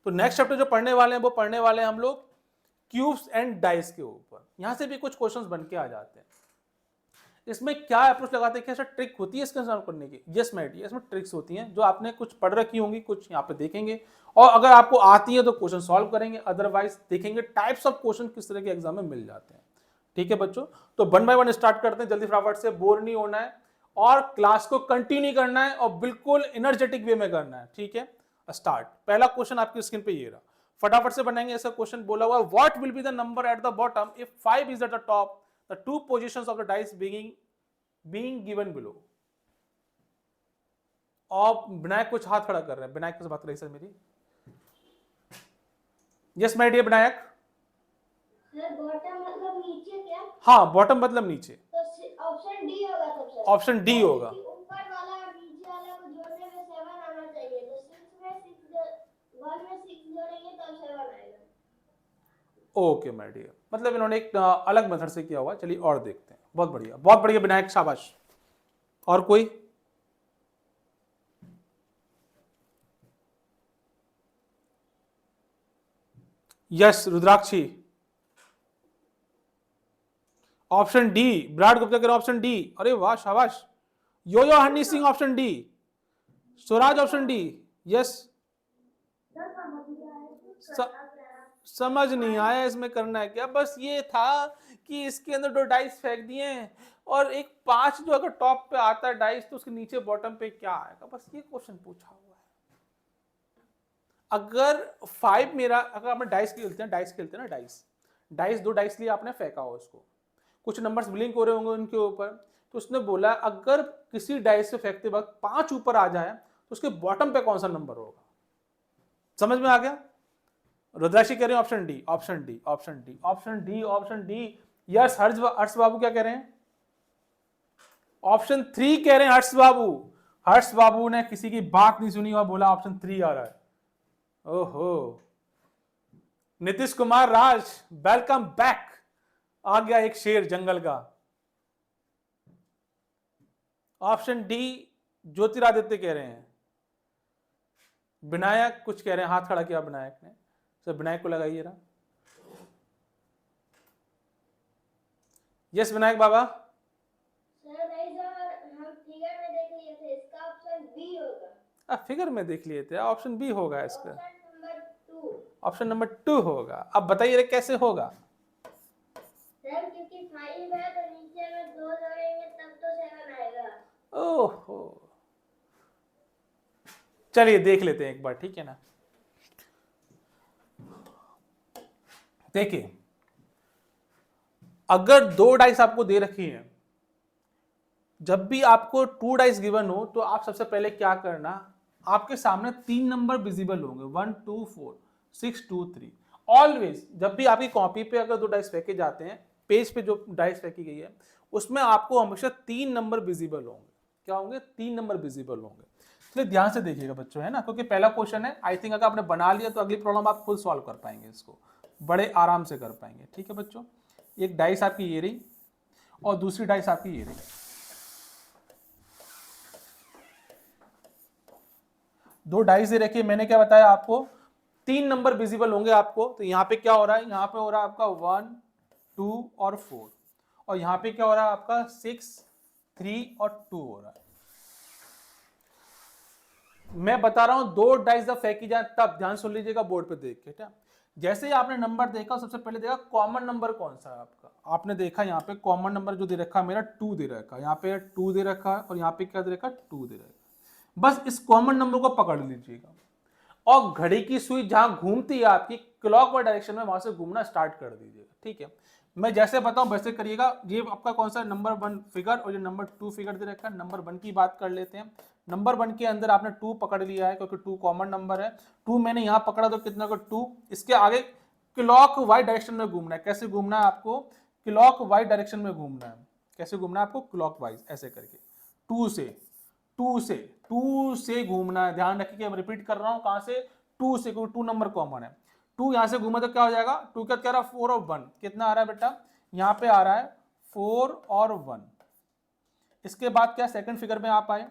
तो next chapter जो पढ़ने वाले हैं वो पढ़ने वाले हैं हम लोग क्यूब्स एंड डाइस के ऊपर। यहां से भी कुछ क्वेश्चंस बन के आ जाते हैं। इसमें क्या अप्रोच लगाते हैं, क्या ट्रिक होती है इसके सॉल्व करने की? यस माय डियर, इसमें ट्रिक्स होती हैं जो आपने कुछ पढ़ रखी होंगी, कुछ यहाँ पे देखेंगे, और अगर आपको आती है तो क्वेश्चन सॉल्व करेंगे, अदरवाइज देखेंगे टाइप्स ऑफ क्वेश्चन किस तरह के एग्जाम में मिल जाते हैं। ठीक है बच्चों, तो 1 बाय 1 स्टार्ट करते हैं, जल्दी फटाफट से, बोर नहीं होना है और क्लास को कंटिन्यू करना है और बिल्कुल एनर्जेटिक वे में करना है। ठीक है, स्टार्ट। पहला क्वेश्चन आपकी स्क्रीन पे ये रहा, फटाफट से बनाएंगे। ऐसा क्वेश्चन बोला हुआ, what will be the number eight the bottom if 5 is at the top, the two positions of the dice being given below। और विनायक कुछ हाथ खड़ा कर रहे हैं, विनायक से बात कर रही सर मेरी। Yes my dear Vinayak. Sir bottom मतलब नीचे क्या? हाँ, बॉटम मतलब नीचे, तो ऑप्शन डी होगा तब सर। ऑप्शन डी होगा। ऊपर वाला और नीचे वाला को जोड़ने में 7 आना चाहिए, तो 6 में 6 1 में 6 जोड़ेंगे तब 7 आएगा। ओके माय डियर, मतलब इन्होंने एक अलग मेथड से किया हुआ। चलिए और देखते हैं। बहुत बढ़िया, बहुत बढ़िया विनायक, शाबाश। और कोई? Yes Rudrakshi. Option D, Virat Gupta कह रहे ऑप्शन डी। अरे वाह शाबाश। Yo Honey Singh option D. Swaraj option D. Yes, समझ नहीं आया इसमें करना है क्या? बस ये था कि इसके अंदर 2 डाइस फेंक दिए और एक 5 जो अगर टॉप पे आता है डाइस तो उसके नीचे बॉटम पे क्या आएगा, बस ये क्वेश्चन पूछा हुआ है। अगर 5 मेरा, अगर आपने डाइस खेलते हैं ना, डाइस 2 डाइस लिए आपने फेंका हो, उसको कुछ नंबर्स ब्लिंक हो रहे होंगे उनके ऊपर, तो उसने बोला अगर किसी डाइस से फेंकते वक्त 5 ऊपर आ जाए तो उसके बॉटम पे कौन सा नंबर होगा? समझ में आ गया? रुद्राक्षी कह रहे हैं option D, option D, option D, option D, option D. Yes, Harsh बाबू क्या कह रहे हैं? ऑप्शन 3 कह रहे हैं हर्ष बाबू। हर्ष बाबू ने किसी की बात नहीं सुनी और बोला ऑप्शन 3 आ रहा है। ओहो, नीतीश कुमार राज वेलकम बैक। आ गया एक शेर जंगल का। ऑप्शन डी ज्योतिरादित्य कह रहे हैं। विनायक कुछ कह रहे हैं, हाथ खड़ा किया विनायक ने, सर विनायक को लगाइए रहा। यस विनायक बाबा। सर नहीं सर, हम फिगर में देख लिए थे, इसका ऑप्शन बी होगा। फिगर में देख लिए थे, ऑप्शन बी होगा इसका। Option number 2। ऑप्शन नंबर 2 होगा। अब बताइए कैसे होगा? सर क्योंकि 5 है तो नीचे में 2 जोड़ेंगे तब तो 7 आएगा। ओहो, चलिए देख लेते हैं एक बार, ठीक है ना। देखिए, अगर 2 डाइस आपको दे रखी है, जब भी आपको 2 डाइस गिवन हो तो आप सबसे पहले क्या करना, आपके सामने 3 नंबर विजिबल होंगे, 1 2 4 6 2 3। ऑलवेज जब भी आपकी कॉपी पे अगर 2 डाइस फेंके जाते हैं, पेज पे जो डाइस फेंकी गई है उसमें आपको हमेशा 3 नंबर विजिबल होंगे। क्या होंगे? 3 नंबर विजिबल होंगे। इसलिए ध्यान से देखिएगा बच्चों, है ना, क्योंकि पहला क्वेश्चन है। आई थिंक अगर आपने बना लिया तो अगली प्रॉब्लम आप खुद सॉल्व कर पाएंगे, इसको बड़े आराम से कर पाएंगे। ठीक है बच्चों, एक डाइस आपकी ये रही और दूसरी डाइस आपकी ये रही। 2 डाइस दे रखिए, मैंने क्या बताया आपको, 3 नंबर विजिबल होंगे आपको। तो यहाँ पे क्या हो रहा है, यहाँ पे हो रहा है आपका 1 2 और 4, और यहाँ पे क्या हो रहा है आपका 6 3 और 2 हो रहा है। मैं बता रहा हूं 2 डाइस जब फेंकी जाए तब ध्यान सुन लीजिएगा बोर्ड पे देख के। ठीक, जैसे ही आपने नंबर देखा सबसे पहले देखा कॉमन नंबर कौन सा है आपका। आपने देखा यहाँ पे कॉमन नंबर जो दे रखा है मेरा 2 दे रखा है, यहाँ पे 2 दे रखा है और यहाँ पे क्या दे रखा है 2 दे रखा है। बस इस कॉमन नंबर को पकड़ लीजिएगा और घड़ी की सुई जहां घूमती है आपकी क्लॉकवाइज डायरेक्शन में, वहां से घूमना स्टार्ट कर दीजिएगा। ठीक है, मैं जैसे बताऊं वैसे करिएगा। ये आपका कौन सा नंबर 1 फिगर और ये नंबर 2 फिगर दे रखा है। नंबर 1 की बात कर लेते हैं। नंबर 1 के अंदर आपने 2 पकड़ लिया है क्योंकि 2 कॉमन नंबर है। 2 मैंने यहां पकड़ा तो कितना को 2, इसके आगे क्लॉक वाइज डायरेक्शन में घूमना है। कैसे घूमना है आपको? क्लॉक वाइज डायरेक्शन में घूमना है। कैसे घूमना है आपको? क्लॉक वाइज, ऐसे करके 2 से घूमना है। ध्यान रखिए मैं रिपीट कर रहा हूं, कहां से? 2 से, क्योंकि 2 नंबर कॉमन है। 2 यहां से घूमा तो क्या हो जाएगा? 2 क्या कह रहा है 4 और 1, कितना आ रहा है बेटा? यहाँ पे आ रहा है 4 और 1। इसके बाद क्या सेकंड फिगर में आप आए,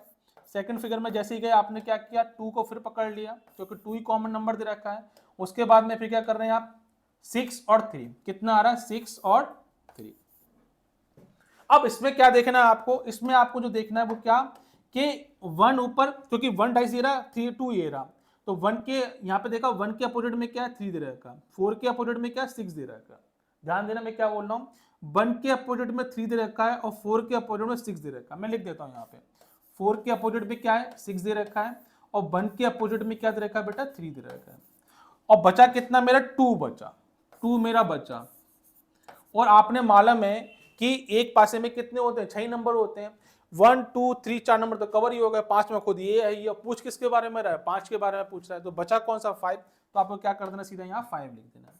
सेकंड फिगर में जैसे ही गए आपने क्या किया, 2 को फिर पकड़ लिया क्योंकि 2 ही कॉमन नंबर दे रखा है। उसके बाद में फिर क्या कर रहे हैं आप, 6 और 3, कितना आ रहा है 6 और 3। अब इसमें क्या देखना है आपको, इसमें आपको जो देखना है वो क्या कि 1 ऊपर, क्योंकि 1 डाइस ये रहा, 3 2 ये रहा, तो 1 के यहाँ पे देखा 1 के अपोजिट में क्या है 3 दे रखा, 4 के अपोजिट में क्या 6 दे रखा। ध्यान देना मैं क्या बोल रहा हूँ, 1 के अपोजिट में 3 दे रखा है और 4 के अपोजिट में 6 दे रखा है। मैं लिख देता हूँ यहाँ पे 4 के अपोजिट में क्या है 6 दे रखा है और 1 के अपोजिट में क्या दे रखा है बेटा 3 दे रखा है। और बचा कितना मेरा 2 बचा, 2 मेरा बचा। और आपने मालूम है कि एक पासे में कितने होते हैं, 6 नंबर होते हैं, 1 2 3 4 नंबर तो कवर ही हो गए, 5 में खुद ये है, ये पूछ किसके बारे में रहा है, 5 के बारे में पूछ रहा है, तो बचा कौन सा 5, तो आपको क्या कर देना सीधा यहाँ 5 लिख देना।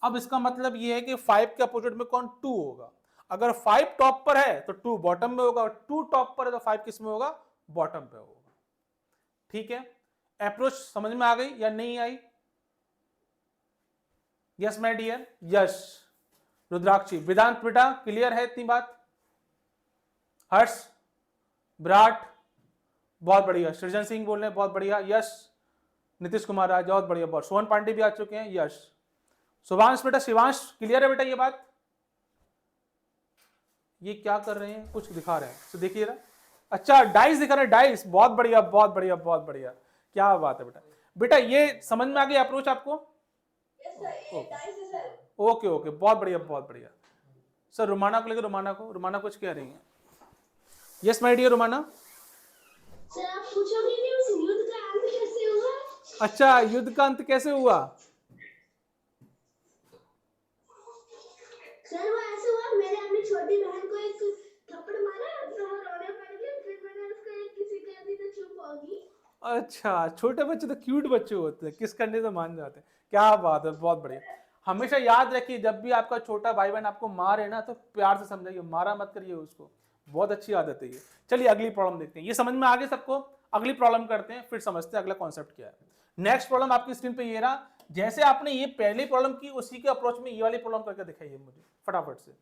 अब इसका मतलब ये है कि 5 के अपोजिट में कौन 2 होगा, अगर 5 टॉप पर है तो 2 बॉटम में होगा, और 2 टॉप पर है तो 5 किस में होगा, बॉटम पे होगा। ठीक है, अप्रोच समझ में आ गई या नहीं आई? Yes my dear, yes. Rudrakshi, Vedant बेटा क्लियर है इतनी बात? हर्ष, विराट, बहुत बढ़िया। सृजन सिंह बोल रहे हैं बहुत बढ़िया, यश। नीतीश कुमार राज, बहुत बढ़िया, बहुत। सोहन पांडे भी आ चुके हैं, यश। शिवांश बेटा, शिवांश क्लियर है बेटा ये बात? ये क्या कर रहे हैं, कुछ दिखा रहे हैं तो देखिए ना, अच्छा डाइस दिखा रहे हैं, डाइस, बहुत बढ़िया बहुत बढ़िया बहुत बढ़िया, क्या बात है बेटा। बेटा ये समझ में आ गई अप्रोच आपको? ओके ओके, बहुत बढ़िया बहुत बढ़िया। सर रुमाना को लेकर, रुमाना कुछ कह रही है? Yes my dear Rumana. सर आप पूछोगे कि उस युद्ध का अंत कैसे हुआ? अच्छा, युद्ध का अंत कैसे हुआ? सर वो ऐसे हुआ, मैंने अपनी छोटी बहन को एक थप्पड़ मारा तो वो रोने पड़ गई, फिर मैंने उसको एक किसी कर दी तो चुप होगी। अच्छा, छोटे बच्चे तो क्यूट बच्चे होते हैं, किस करने से मान जाते हैं, क्या बात है, बहुत बढ़िया। हमेशा याद रखिए जब भी आपका छोटा भाई बहन आपको मारे ना तो प्यार से समझाइए, मारा मत करिए उसको, बहुत अच्छी आदत है ये। चलिए अगली प्रॉब्लम देखते हैं, ये समझ में आ गए सबको? अगली प्रॉब्लम करते हैं, फिर समझते हैं अगला कॉन्सेप्ट क्या है। नेक्स्ट प्रॉब्लम आपकी स्क्रीन पे ये रहा, जैसे आपने ये पहली प्रॉब्लम की उसी के अप्रोच में ये वाली प्रॉब्लम करके दिखाइए मुझे फटाफट से।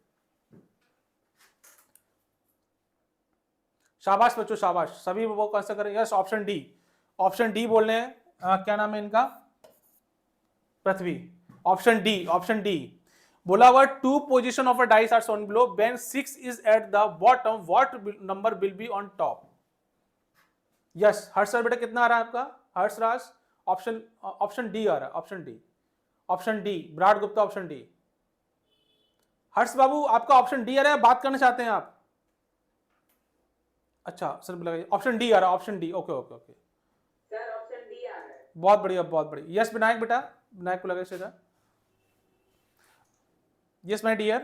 शाबाश बच्चों शाबाश, सभी वो कैसे करें? Yes, option D, option D बोल रहे हैं। क्या नाम है इनका? Prithvi. Option D, option D बोला हुआ, 2 position of a dice are shown below, when 6 is at the bottom what number will be on top? Yes, Harsh sir बेटा कितना आ रहा है आपका? हर्ष राज, ऑप्शन डी आ रहा है, option D, option D. Virat Gupta, option D. Harsh बाबू आपका ऑप्शन डी आ रहा है, बात करना चाहते हैं आप? अच्छा सर लगाइए, ऑप्शन डी आ रहा है, option D, okay okay okay sir, option D आ रहा है। बहुत बढ़िया बहुत बढ़िया। यस विनायक बेटा, विनायक को लगाइए सीधा। Yes my dear.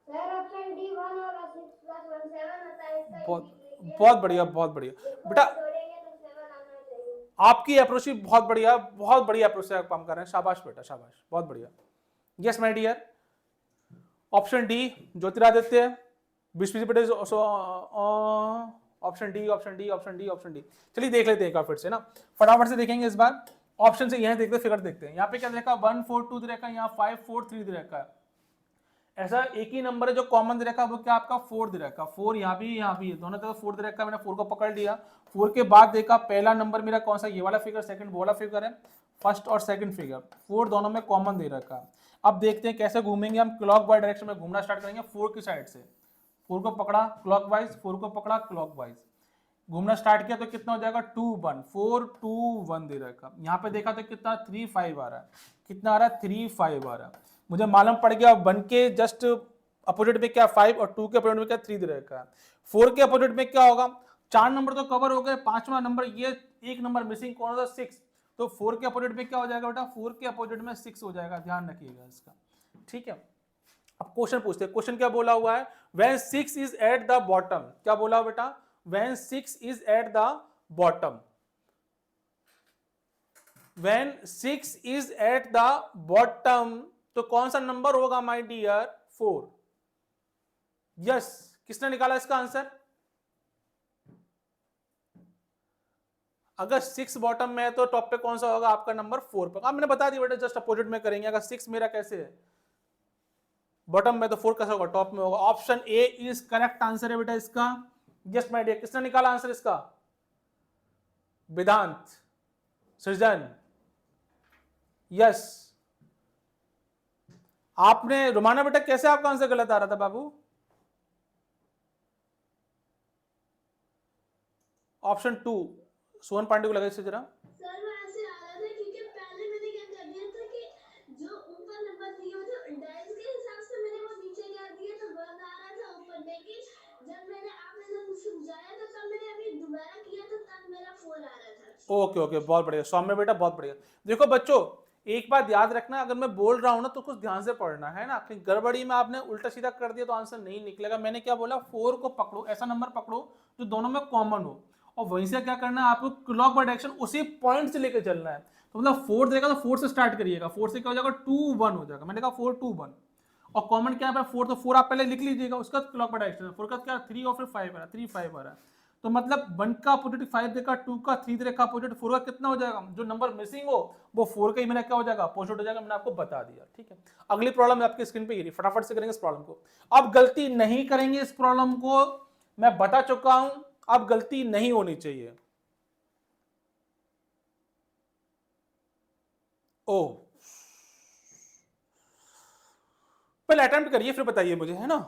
Sir option D 1 और 6 + 1 7 होता है, इसका बहुत बढ़िया बहुत बढ़िया बेटा, जोड़ेंगे तो 7 आना चाहिए। आपकी अप्रोच बहुत बढ़िया, बहुत बढ़िया अप्रोच से आप काम कर रहे हैं, शाबाश बेटा शाबाश, बहुत बढ़िया। Yes my dear, option D Jyotiraditya, Vishwa बेटे, option D option D option D option D. चलिए देख लेते हैं एक बार फिर से ना, फटाफट से देखेंगे इस बार। ऑप्शन से यहाँ देखते फिगर देखते हैं, यहाँ पे क्या देखा 1 4 2 दे रखा है, यहाँ 5 4 3 दे रखा है। ऐसा एक ही नंबर है जो कॉमन दे रखा है, वो क्या आपका 4 दे रखा है, 4 यहाँ भी है, दोनों तरफ 4 दे रखा है। मैंने 4 को पकड़ लिया, 4 के बाद देखा पहला नंबर मेरा कौन सा, ये वाला फिगर, सेकंड वो वाला फिगर है, फर्स्ट और सेकंड फिगर 4 दोनों में कॉमन दे रखा है। अब देखते हैं कैसे घूमेंगे हम, क्लॉकवाइज डायरेक्शन में घूमना स्टार्ट करेंगे 4 की साइड से। 4 को पकड़ा क्लॉकवाइज, 4 को पकड़ा क्लॉकवाइज, घूमना स्टार्ट किया तो कितना हो जाएगा 2 1 4 2 1 दे रखा। यहाँ पे देखा तो कितना 3 5 आ रहा है, कितना आ रहा है 3 5 आ रहा है। मुझे मालूम पड़ गया 1 के जस्ट अपोजिट में क्या 5 और 2 के अपोजिट में क्या 3 दे रखा है। 4 के अपोजिट में क्या होगा, 4 नंबर तो कवर हो गए, 5वां नंबर ये एक नंबर मिसिंग कौन सा 6, तो 4 के अपोजिट में क्या हो जाएगा बेटा, 4 के अपोजिट में 6 हो जाएगा, ध्यान रखिएगा इसका। ठीक है, अब क्वेश्चन पूछते हैं, क्वेश्चन क्या बोला हुआ है, when 6 is at the bottom, क्या बोला बेटा, when 6 is at the bottom, when 6 is at the bottom, तो कौन सा नंबर होगा माय डियर, 4। यस, किसने निकाला इसका आंसर? अगर 6 बॉटम में है तो टॉप पे कौन सा होगा आपका नंबर 4 पे। मैंने बता दिया बेटा, जस्ट अपोजिट में करेंगे। अगर 6 मेरा कैसे है बॉटम में, तो 4 कैसा होगा, टॉप में होगा। Option A is correct answer है बेटा इसका। यस माय डियर, किसने निकाला आंसर इसका? वेदांत, सृजन, यस। आपने रोमाना बेटा कैसे आपका आंसर गलत आ रहा था बाबू? ऑप्शन 2 सोहन पांडे को लगा इससे जरा। सर मैं ऐसे आ रहा था क्योंकि पहले मैंने क्या कर दिया था कि जो ऊपर नंबर दिए हुए थे डाइस के हिसाब से मैंने वो नीचे कर दिया तो 1 आ रहा था ऊपर, लेकिन जब मैंने आपने जब मुझसे बुझाया था तब मैंने अभी दोबारा किया तो तब मेरा 4 आ रहा था। ओके ओके, बहुत बढ़िया सौम्य बेटा, बहुत बढ़िया। देखो बच्चों, एक बात याद रखना, अगर मैं बोल रहा हूं ना तो कुछ ध्यान से पढ़ना है ना, कहीं गड़बड़ी में आपने उल्टा सीधा कर दिया तो आंसर नहीं निकलेगा। मैंने क्या बोला, 4 को पकड़ो, ऐसा नंबर पकड़ो जो दोनों में कॉमन हो, और वहीं से क्या करना है आपको, क्लॉक वाइज डायरेक्शन उसी पॉइंट से लेकर चलना है। तो मतलब 4 देगा तो 4 से स्टार्ट करिएगा, 4 से क्या हो जाएगा, 2 1 हो जाएगा। मैंने कहा 4 2 1, और कॉमन क्या है 4, तो 4 आप पहले लिख लीजिएगा, उसका क्लॉक वाइज डायरेक्शन 4 का क्या 3 और फिर 5 आ रहा है, 3 5 आ रहा है। तो मतलब 1 का अपोजिट 5 देखा, 2 का 3 देखा अपोजिट, 4 का कितना हो जाएगा, जो नंबर मिसिंग हो वो 4 का ही मेरा क्या हो जाएगा, अपोजिट हो जाएगा। मैंने आपको बता दिया, ठीक है। अगली प्रॉब्लम आपकी स्क्रीन पे ये रही, फटाफट से करेंगे इस प्रॉब्लम को। अब गलती नहीं करेंगे इस प्रॉब्लम को, मैं बता चुका हूं, अब गलती नहीं होनी चाहिए। ओ, पहले अटेम्प्ट करिए फिर बताइए मुझे, है ना,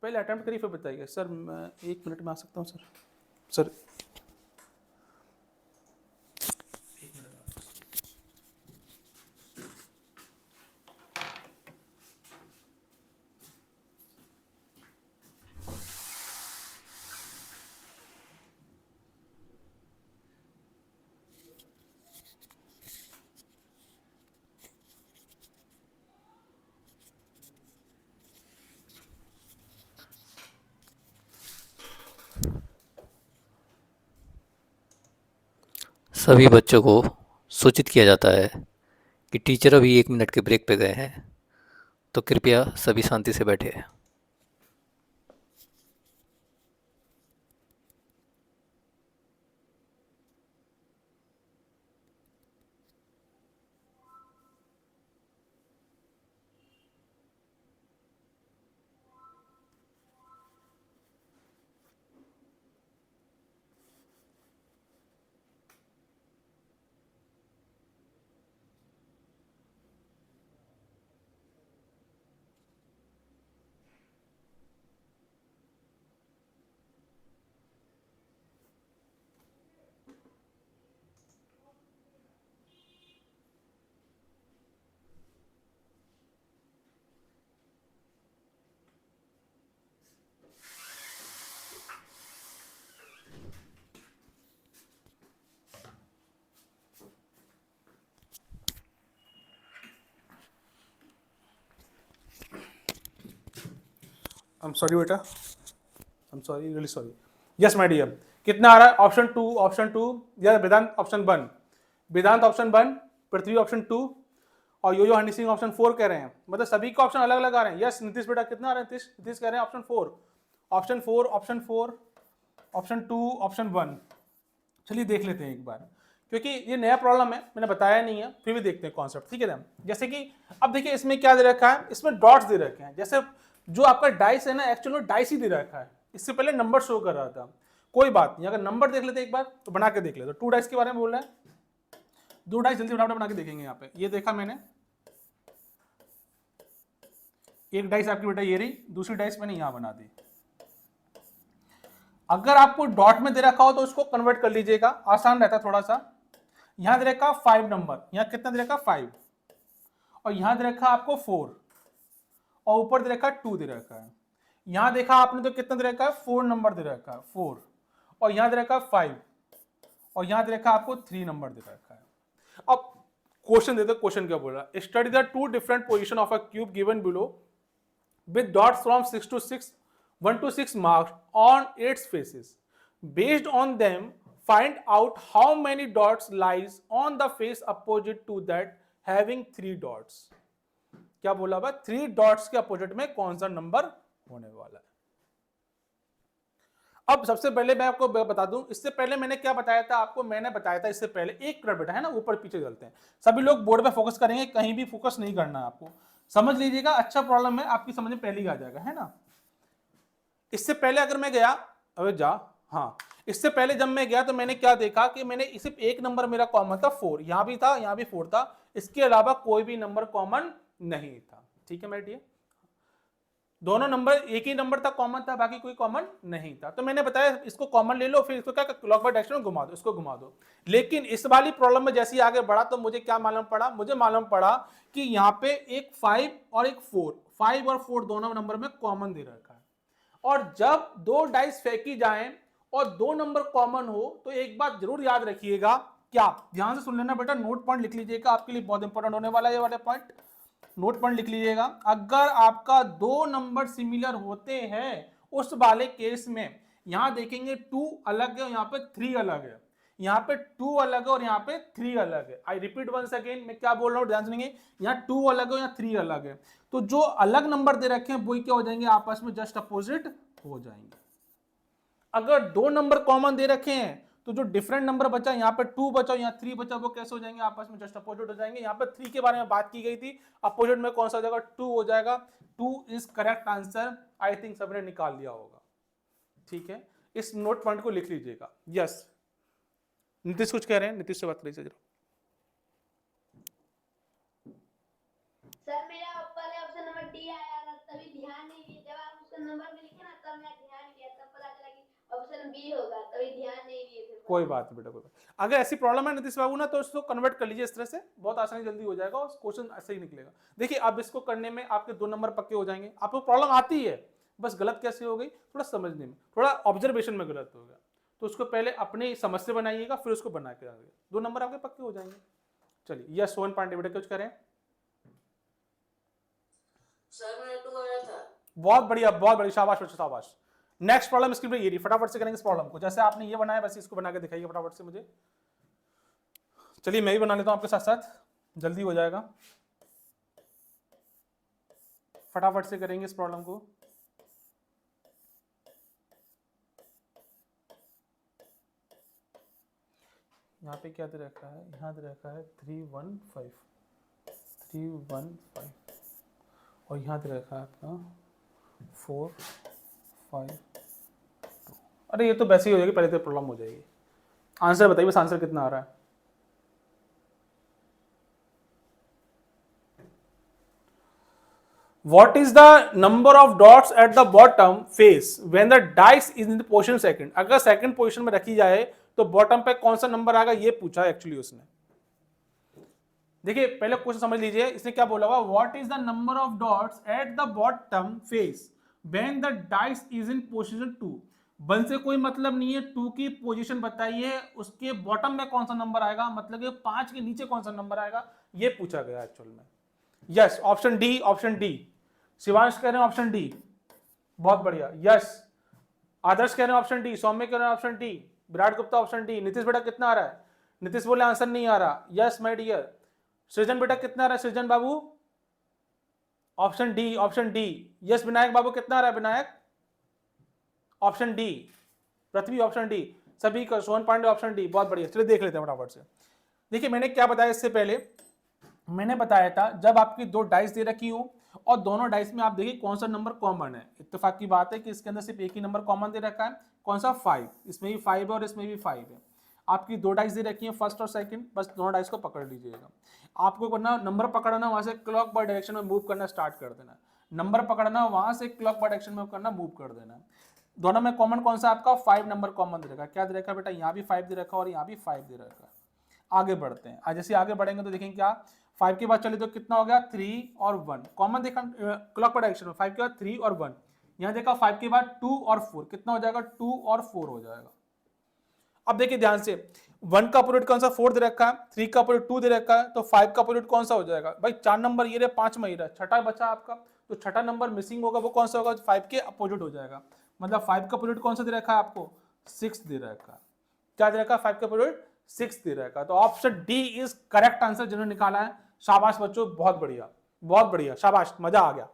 पहले अटेम्प्ट करिए फिर बताइए। सर मैं 1 मिनट में आ सकता हूँ सर? सर सभी बच्चों को सूचित किया जाता है कि टीचर अभी 1 मिनट के ब्रेक पे गए हैं, तो कृपया सभी शांति से बैठे। आई एम सॉरी बेटा, I am sorry, really sorry. Yes my dear, कितना आ रहा है, ऑप्शन 2, ऑप्शन 2 या Vedant option 1, Vedant option 1, Prithvi option 2 और यो हनी सिंह ऑप्शन 4 कह रहे हैं। मतलब सभी के ऑप्शन अलग अलग आ रहे हैं। यस नीतीश बेटा, कितना आ रहा है नीतीश? नीतीश कह रहे हैं option 4, option 4, option 4, option 2, option 1। चलिए देख लेते हैं एक बार, क्योंकि ये नया प्रॉब्लम है, मैंने बताया नहीं है, फिर भी देखते हैं कॉन्सेप्ट, ठीक है ना। जैसे कि अब देखिए इसमें क्या दे रखा है, इसमें डॉट्स दे रखे हैं। जैसे जो आपका डाइस है ना, एक्चुअली डाइस ही दे रखा है, इससे पहले नंबर शो कर रहा था। कोई बात नहीं, अगर नंबर देख लेते एक बार तो बना के देख लेते। 2 डाइस के बारे में बोल रहा है, 2 डाइस जल्दी फटाफट बना के देखेंगे। यहाँ पे ये देखा मैंने, एक डाइस आपकी बेटा ये रही, दूसरी डाइस मैंने यहां बना दी। अगर आपको डॉट में दे रखा हो तो उसको कन्वर्ट कर लीजिएगा, आसान रहता थोड़ा सा। यहां दे रखा 5 नंबर, यहां कितना दे रखा 5, और यहां दे रखा आपको 4, और ऊपर दे रखा 2 दे रखा है। यहां देखा आपने तो कितना दे रखा है 4 नंबर दे रखा है 4, और यहां दे रखा 5, और यहां दे रखा आपको 3 नंबर दे रखा है। अब क्वेश्चन देते, क्वेश्चन क्या बोल रहा है, study the 2 different position of a cube given below with dots from 1 to 6 marked on its faces. Based on them, find out how many dots lies on the face opposite to that having 3 dots. क्या बोला बा, 3 dots के opposite में कौन सा number होने वाला है। अब सबसे पहले मैं आपको बता दूं, इससे पहले मैंने क्या बताया था आपको, मैंने बताया था इससे पहले, एक मिनट बेटा है ना, ऊपर पीछे चलते हैं। सभी लोग बोर्ड पे फोकस करेंगे, कहीं भी फोकस नहीं करना है आपको, समझ लीजिएगा। अच्छा प्रॉब्लम है, आपकी समझ में पहले ही आ जाएगा, है ना। इससे पहले अगर मैं गया, अबे जा, हाँ, इससे पहले जब मैं गया तो मैंने क्या देखा कि मैंने सिर्फ एक नंबर मेरा कॉमन था 4, यहां भी था यहां भी 4 था, इसके अलावा कोई भी नंबर कॉमन नहीं था। ठीक है मेरे डियर, दोनों नंबर एक ही नंबर था कॉमन था, बाकी कोई कॉमन नहीं था। तो मैंने बताया इसको कॉमन ले लो, फिर इसको क्या क्लॉकवाइज डायरेक्शन में घुमा दो, इसको घुमा दो। लेकिन इस वाली प्रॉब्लम में जैसे ही आगे बढ़ा तो मुझे क्या मालूम पड़ा, मुझे मालूम पड़ा कि यहाँ पे एक 5 और एक 4, 5 और 4 दोनों नंबर में कॉमन दे रखा है। और जब दो डाइस फेंकी जाएं और दो नंबर कॉमन हो तो एक बात जरूर याद रखिएगा, क्या ध्यान से सुन लेना बेटा, नोट पॉइंट लिख लीजिएगा, आपके लिए बहुत इंपॉर्टेंट होने वाला है ये वाले पॉइंट, नोट पॉइंट लिख लीजिएगा। अगर आपका दो नंबर सिमिलर होते हैं उस वाले केस में, यहां देखेंगे 2 अलग है और यहाँ पे 3 अलग है, यहाँ पे 2 अलग है और यहाँ पे 3 अलग है। आई रिपीट वंस अगेन, मैं क्या बोल रहा हूँ ध्यान सुनिए, यहाँ 2 अलग है यहाँ 3 अलग है, तो जो अलग नंबर दे रखे हैं वही क्या हो जाएंगे, आपस में जस्ट अपोजिट हो जाएंगे। अगर दो नंबर कॉमन दे रखे हैं तो जो डिफरेंट नंबर बचा, यहाँ पे 2 बचा यहाँ 3 बचा, वो कैसे हो जाएंगे, आपस में जस्ट अपोजिट हो जाएंगे। यहाँ पे 3 के बारे में बात की गई थी, अपोजिट में कौन सा हो जाएगा, 2 हो जाएगा। 2 is correct answer, I think सबने निकाल लिया होगा। ठीक है, इस नोट पॉइंट को लिख लीजिएगा। यस, नीतीश कुछ कह रहे हैं, नीतीश से बात करिए जरा। सर मेरा पहले ऑप्शन नंबर डी आया था, तभी ध्यान नहीं दिया, जब आप उसका नंबर में लिखे ना तब मैं ध्यान किया, तब पता चला कि ऑप्शन बी होगा, तभी ध्यान नहीं दिए थे। कोई बात नहीं बेटा, कोई बात। अगर ऐसी प्रॉब्लम है नीतीश बाबू ना तो इसको कन्वर्ट कर लीजिए इस तरह से, बहुत आसानी जल्दी हो जाएगा और क्वेश्चन ऐसे ही निकलेगा। देखिए अब इसको करने में आपके 2 नंबर पक्के हो जाएंगे। आपको प्रॉब्लम आती है, बस गलत कैसे हो गई, थोड़ा समझने में, थोड़ा ऑब्जर्वेशन में गलत हो गया, तो उसको पहले अपनी समझ से बनाइएगा, फिर उसको बना के आगे 2 नंबर आपके पक्के हो जाएंगे। चलिए यस, सोहन पांडे बेटा कुछ करें। सर मेरा 2 आया था। बहुत बढ़िया, बहुत बढ़िया, शाबाश बच्चों शाबाश। नेक्स्ट प्रॉब्लम स्क्रीन पे ये रही, फटाफट से करेंगे इस प्रॉब्लम को, जैसे आपने ये बनाया वैसे इसको बना के दिखाइए फटाफट से मुझे। चलिए मैं भी बना लेता हूं आपके साथ साथ, जल्दी हो जाएगा, फटाफट से करेंगे इस प्रॉब्लम को। यहाँ पे क्या दे रखा है, यहाँ दे रखा है 315 और यहाँ दे रखा है आपका 4 5 2। अरे ये तो वैसे ही हो जाएगी, पहले तो प्रॉब्लम हो जाएगी। आंसर बताइए बस, आंसर कितना आ रहा है। What is the number of dots at the bottom face when the dice is in the position second? अगर सेकंड पोजीशन में रखी जाए तो बॉटम पे कौन सा नंबर आएगा, ये पूछा है एक्चुअली उसने। देखिए पहले क्वेश्चन समझ लीजिए, इसने क्या बोला हुआ, what is the number of dots eight the bottom face when the dice is in position 2। 1 से कोई मतलब नहीं है, 2 की पोजीशन बताइए, उसके बॉटम में कौन सा नंबर आएगा, मतलब कि 5 के नीचे कौन सा नंबर आएगा, ये पूछा गया एक्चुअल में। Yes, option D, option D. Shivansh कह रहे हैं ऑप्शन डी, बहुत बढ़िया। यस, आदर्श कह रहे हैं ऑप्शन डी, सौम्य कह रहे हैं option D, Virat Gupta option D. Nitish बेटा कितना आ रहा है, नीतीश बोले आंसर नहीं आ रहा। Yes my dear. सृजन बेटा कितना आ रहा है, सृजन बाबू option D, option D. Yes, Vinayak बाबू कितना आ रहा है, Vinayak option D. Prithvi option D, सभी का, सोहन पांडे ऑप्शन डी, बहुत बढ़िया। चलिए देख लेते हैं फटाफट से। देखिए मैंने क्या बताया इससे पहले, मैंने बताया था जब आपकी 2 डाइस दे रखी हो और दोनों डाइस में आप देखिए कौन सा नंबर कॉमन है, इत्तेफाक की बात है कि इसके अंदर सिर्फ एक ही नंबर कॉमन दे रखा है, कौन सा 5, इसमें भी 5 है और इसमें भी 5 है। आपकी 2 डाइस दे रखी है, फर्स्ट और सेकंड, बस दोनों डाइस को पकड़ लीजिएगा। आपको करना नंबर पकड़ना, वहां से क्लॉक बाय डायरेक्शन में मूव करना स्टार्ट कर देना, नंबर पकड़ना, वहां से क्लॉक बाय डायरेक्शन में करना, मूव कर देना। दोनों में कॉमन कौन सा आपका, 5 नंबर कॉमन दे रखा। क्या दे रखा बेटा, यहाँ भी 5 दे रखा और यहाँ भी 5 दे रखा। आगे बढ़ते हैं, आज जैसे आगे बढ़ेंगे तो देखेंगे क्या, 5 के बाद चले तो कितना हो गया, 3 और 1 कॉमन देखा क्लॉक डायरेक्शन में, 5 के बाद 3 और 1। यहां देखा 5 के बाद 2 और 4, कितना हो जाएगा, 2 और 4 हो जाएगा। अब देखिए ध्यान से, 1 का अपोजिट कौन सा, 4 दे रखा है, 3 का अपोजिट 2 दे रखा है, तो 5 का अपोजिट कौन सा हो जाएगा भाई, 4 नंबर ये रहे, 5 में ही रहा, छठा बचा आपका, तो छठा नंबर मिसिंग होगा, वो कौन सा होगा, 5 के अपोजिट हो जाएगा। मतलब 5 का अपोजिट कौन सा दे रखा है आपको, 6 दे रखा है। क्या दे रखा है, 5 का अपोजिट 6 दे रखा है। तो option D is correct answer जिन्होंने निकाला है, शाबाश बच्चों, बहुत बढ़िया, बहुत बढ़िया, शाबाश, मजा आ गया।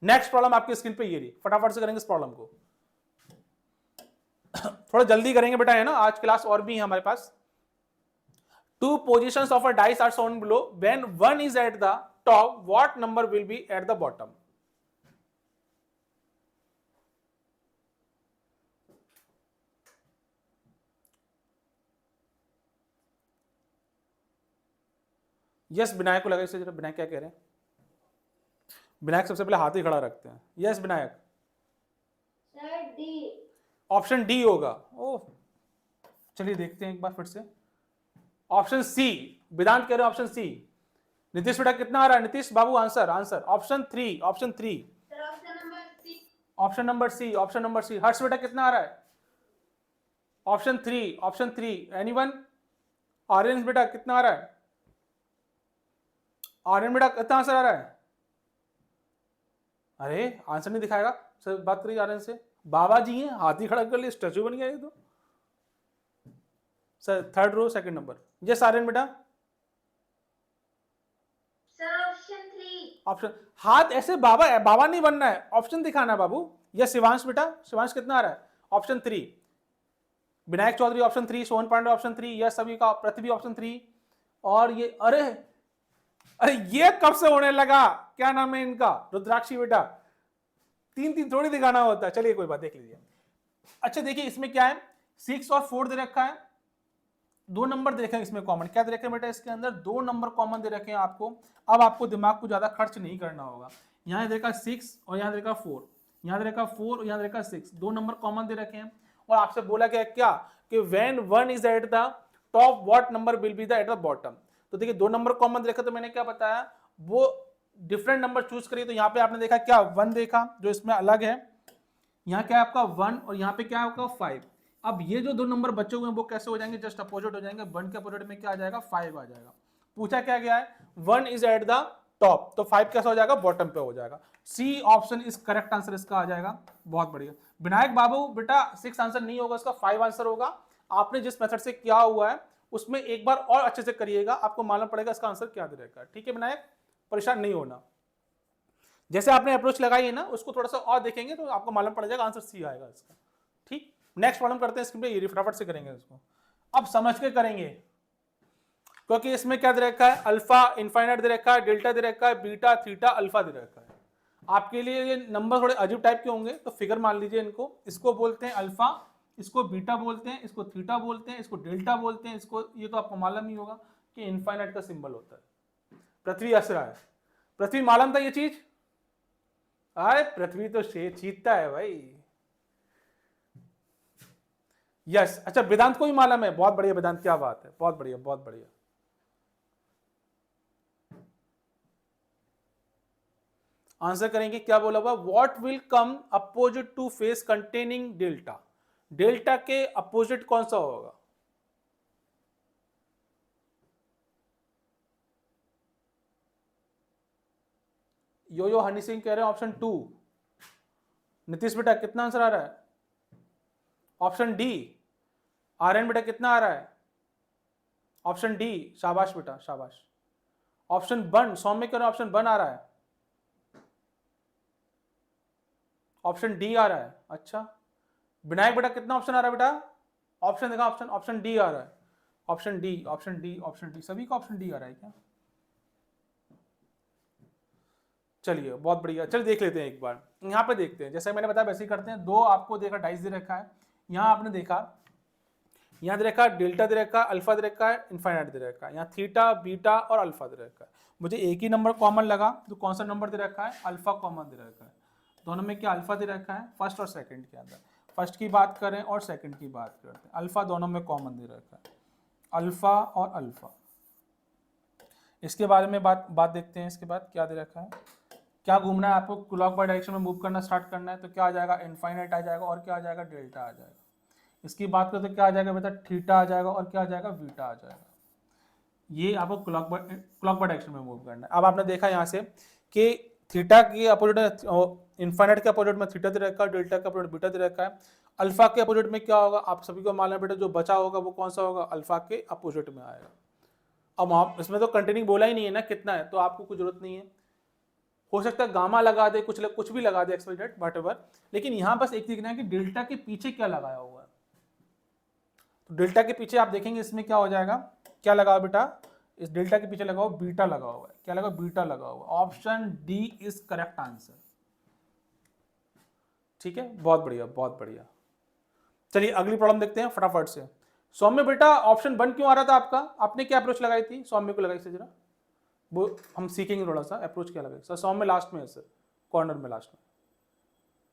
नेक्स्ट प्रॉब्लम आपकी स्क्रीन पे ये रही, फटाफट से करेंगे इस प्रॉब्लम को, थोड़ा जल्दी करेंगे बेटा, है ना, आज क्लास और भी है हमारे पास। 2 positions of a dice are shown below. When 1 is at the top, what number will be at the bottom? Yes Vinayak को लगाइए जरा, विनायक क्या कह रहे हैं? विनायक सबसे पहले हाथ ही खड़ा रखते हैं। Yes Vinayak, sir D. Option D होगा। ओह, चलिए देखते हैं एक बार फिर से। ऑप्शन सी, वेदांत कह रहे हैं ऑप्शन सी। नीतीश बेटा कितना आ रहा है? नीतीश बाबू answer, answer option 3, option 3, sir option number C. Option number C, option number C. Harsh बेटा कितना आ रहा है? Option 3, option 3। एनीवन? आर्यन बेटा कितना आ रहा है? आर्यन बेटा कितना आंसर आ रहा है? अरे आंसर नहीं दिखाएगा सर, बात करिए आर्यन से। बाबा जी हैं, हाथी खड़ा कर लिए, स्टैचू बन गया ये तो। Sir third row second number. Yes Aryan बेटा, सर ऑप्शन 3। ऑप्शन, हाथ ऐसे बाबा बाबा नहीं बनना है, ऑप्शन दिखाना है बाबू। यस शिवांश बेटा, शिवांश कितना आ रहा है? Option 3। Vinayak Chaudhary option 3, Sohan Pandey option 3, yes सभी का, पृथ्वी ऑप्शन 3। और ये अरे अरे ये कब से होने लगा? क्या नाम है इनका? रुद्राक्षी बेटा, 3 थोड़ी दिखाना होता है। चलिए कोई बात, देख लीजिए। अच्छा देखिए इसमें क्या है, 6 और 4 दे रखा है, 2 नंबर दे रखे हैं इसमें कॉमन। क्या दे रखे हैं बेटा? इसके अंदर 2 नंबर कॉमन दे रखे हैं आपको। अब आपको दिमाग को ज्यादा खर्च नहीं करना होगा। यहाँ दे रखा 6 और यहाँ दे रखा 4, यहाँ दे रखा 4 और यहाँ दे रखा 6, 2 नंबर कॉमन दे रखे हैं। और आपसे बोला गया क्या कि when 1 is at the top what number will be the eight the bottom. तो देखिए 2 नंबर कॉमन दे रखा, तो मैंने क्या बताया, वो डिफरेंट नंबर चूज करिए। तो यहाँ पे आपने देखा क्या, 1 देखा जो इसमें अलग है, यहाँ क्या है आपका 1 और यहाँ पे क्या है आपका 5। अब ये जो 2 नंबर बचे हुए हैं वो कैसे हो जाएंगे? जस्ट अपोजिट हो जाएंगे। 1 के अपोजिट में क्या आ जाएगा? 5 आ जाएगा। पूछा क्या गया है? 1 इज एट द टॉप, तो 5 कैसा हो जाएगा? बॉटम पे हो जाएगा। C option is correct answer इसका आ जाएगा। बहुत बढ़िया विनायक बाबू बेटा, 6 आंसर नहीं होगा इसका, 5 आंसर होगा। आपने जिस मेथड से किया हुआ है उसमें एक बार और अच्छे से करिएगा, आपको मालूम पड़ेगा इसका आंसर क्या दे रहेगा। ठीक है विनायक, परेशान नहीं होना। जैसे आपने अप्रोच लगाई है ना, उसको थोड़ा सा और देखेंगे तो आपको मालूम पड़ जाएगा आंसर सी आएगा इसका। ठीक, नेक्स्ट प्रॉब्लम करते हैं स्क्रीन पे, ये फटाफट से करेंगे इसको। अब समझ के करेंगे, क्योंकि इसमें क्या दे रखा है? अल्फा इनफाइनाइट दे रखा है, डेल्टा दे रखा है, बीटा थीटा अल्फा दे रखा है। आपके लिए ये नंबर थोड़े अजीब टाइप के होंगे, तो फिगर मान लीजिए इनको। इसको बोलते हैं अल्फा, इसको बीटा बोलते हैं, इसको थीटा बोलते हैं, इसको डेल्टा बोलते हैं, इसको, ये तो आपको मालूम ही होगा कि इनफाइनाइट का सिंबल होता है। पृथ्वी हंस रहा है, पृथ्वी मालूम था ये चीज? अरे पृथ्वी तो चीतता है भाई। यस, अच्छा वेदांत को भी मालूम है, बहुत बढ़िया वेदांत, क्या बात है, बहुत बढ़िया बहुत बढ़िया। आंसर करेंगे, क्या बोला हुआ? What will come opposite to face containing delta. Delta के अपोजिट कौन सा होगा? यो हनी सिंह कह रहे हैं ऑप्शन 2। नीतीश बेटा कितना आंसर आ रहा है? Option D. आर्यन बेटा कितना आ रहा है? Option D. शाबाश बेटा शाबाश। ऑप्शन 1, सौम्य कह रहे हैं ऑप्शन 1 आ रहा है, ऑप्शन डी आ रहा है। अच्छा विनायक बेटा कितना ऑप्शन आ रहा है बेटा? ऑप्शन देखा, ऑप्शन ऑप्शन डी आ रहा है, option D option D option D, सभी का ऑप्शन डी आ रहा है क्या? चलिए बहुत बढ़िया, चलिए देख लेते हैं एक बार। यहाँ पे देखते हैं, जैसे मैंने बताया वैसे ही करते हैं। 2 आपको देखा डाइस दे रखा है, यहाँ आपने देखा, यहाँ दे रखा है डेल्टा दे रखा है, अल्फा दे रखा है, इनफाइनाइट दे रखा है, यहाँ थीटा बीटा और अल्फा दे रखा है। मुझे एक ही नंबर कॉमन लगा, तो कौन सा नंबर दे रखा है? अल्फा कॉमन दे रखा है। दोनों में क्या अल्फा दे रखा है? फर्स्ट और सेकंड के अंदर। फर्स्ट की बात करें और सेकंड की बात करते हैं, अल्फा दोनों में कॉमन दे रखा है, अल्फा और अल्फा। इसके बारे में बात देखते हैं। इसके बाद क्या दे रखा है? क्या घूमना है आपको? क्लॉक बाय डायरेक्शन में मूव करना स्टार्ट करना है, तो क्या आ जाएगा? इनफाइनाइट आ जाएगा, और क्या आ जाएगा? डेल्टा आ जाएगा। इसकी बात करें तो क्या आ जाएगा बेटा? थीटा आ जाएगा, और क्या आ जाएगा? बीटा आ जाएगा। ये आपको क्लॉक बाय डायरेक्शन में मूव करना है। अब आपने देखा यहाँ से कि थीटा के अपोजिट, इनफाइनाइट के अपोजिट में थीटा दे रखा है, डेल्टा के अपोजिट बीटा दे रखा है। अल्फा के अपोजिट में क्या होगा? आप सभी को मालूम है बेटा, जो बचा होगा वो कौन सा होगा? अल्फा के अपोजिट में आएगा। अब आप इसमें तो कंटिन्यू बोला ही नहीं है ना कितना है, तो आपको कुछ जरूरत नहीं है। हो सकता है गामा लगा दे, कुछ भी लगा दे, एक्सपेक्टेड व्हाटएवर, लेकिन यहाँ बस एक देखना है कि डेल्टा के पीछे क्या लगाया हुआ है। तो डेल्टा के पीछे आप देखेंगे इसमें क्या हो जाएगा, क्या लगा हुआ बेटा? इस डेल्टा के पीछे लगा हुआ बीटा लगा हुआ है। क्या लगा? बीटा लगा हुआ। Option D is correct answer. ठीक है, बहुत बढ़िया बहुत बढ़िया। चलिए अगली प्रॉब्लम देखते हैं फटाफट से। सौम्य बेटा ऑप्शन 1 क्यों आ रहा था आपका? आपने क्या अप्रोच लगाई थी? सौम्य को लगाई से जरा। वो हम सीखेंगे थोड़ा सा अप्रोच क्या लगेगा। सर 100 में लास्ट में है सर, कॉर्नर में लास्ट में।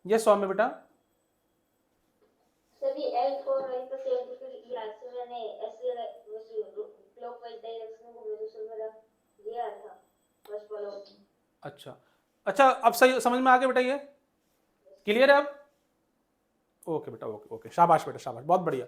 ये 100 में बेटा सर ये L और I का सेम तो फिर यहाँ से मैंने ऐसे क्लॉकवाइज डायरेक्शन में घूमे तो सर मेरा ये आया था बस फॉलो। अच्छा अच्छा, अब सही समझ में आ गया बेटा, ये क्लियर है अब? ओके बेटा, ओके ओके, शाबाश बेटा शाबाश, बहुत बढ़िया।